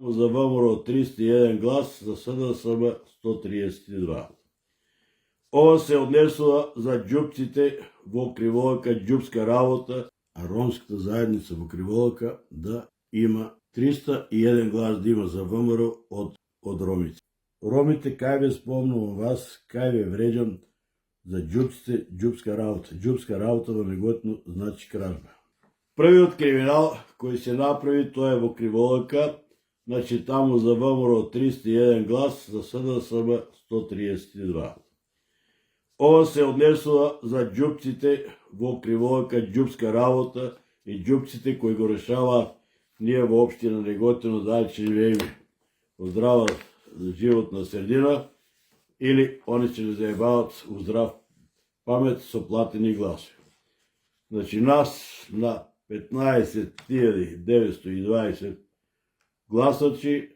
За ВМРО 301 глас, за СДСМ 132. Ова се однесува за џупците во Криволака, џупска работа, а ромската заедница во Криволака да има 301 глас да има за ВМРО од ромите. Ромите, кај ве спомнувам вас, кај ве вреđам за џупците, џупска работа. Џупска работа во неготно значи кражба. Првиот криминал кој се направи, тоа е во Криволака, значи таму за ВМРО 301 глас, за СДСМ 132. Ова се однесува за џупците во Криволака, џупска работа и џупците кои го решаваат ние во општина Неготино дали ќе живееме во здрава животна средина или они ќе не заебават у здрав памет со платени гласови. Значи нас на 15.920 гласачи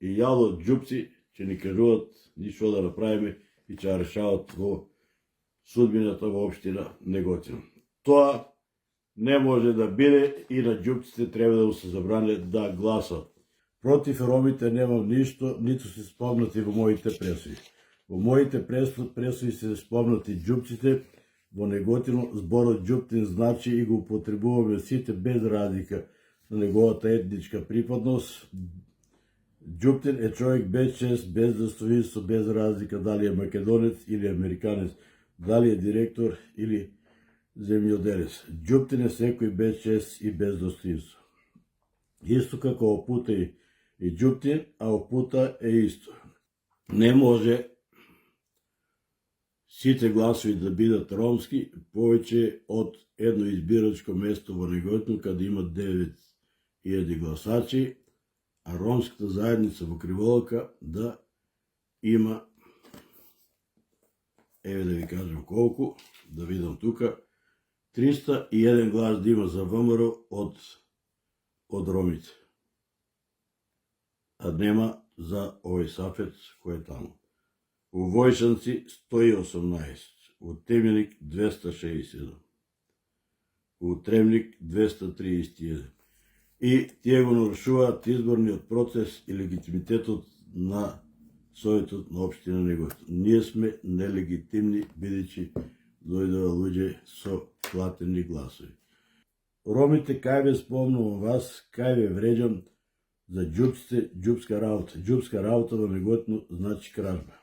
и јало џупци ќе ни кажуваат ништо да направиме и ќе решават во судбината во општина Неготино. Тоа не може да биде и на џупците треба да му се забране да гласат. Против ромите немам ништо, ниту се спомнати во моите пресуди. Во моите пресуди се спомнати џупците во Неготино. Зборот џуптин значи и го употребуваме сите без разлика на неговата етничка припадност. Џуптин е човек без чест, без достоинство, без разлика дали е македонец или американец, дали е директор или земјоделец. Џуптин е секој без чест и без достоинство. Исто како опута и џуптин, а опута е исто. Не може сите гласови да бидат ромски, повеќе од едно избирачко место во Неготино, каде има 9000 гласачи, а ромската заедница во Криволака да има, еве да ви кажам колку, да видам тука, 301 глас да има за ВМРО од ромите. А нема за овој Сафет кој е таму. У Војшанци 118, у Темјаник 267, у Тремник 231. И тие го нарушуваат изборниот процес и легитимитетот на Советот на општина Неготино. Ние сме нелегитимни, бидејќи дојдоа луѓе со платени гласови. Ромите, кај ве спомнувам вас, кај ве вреđам за џупците, џупска работа. Џупска работа во Неготино значи кражба.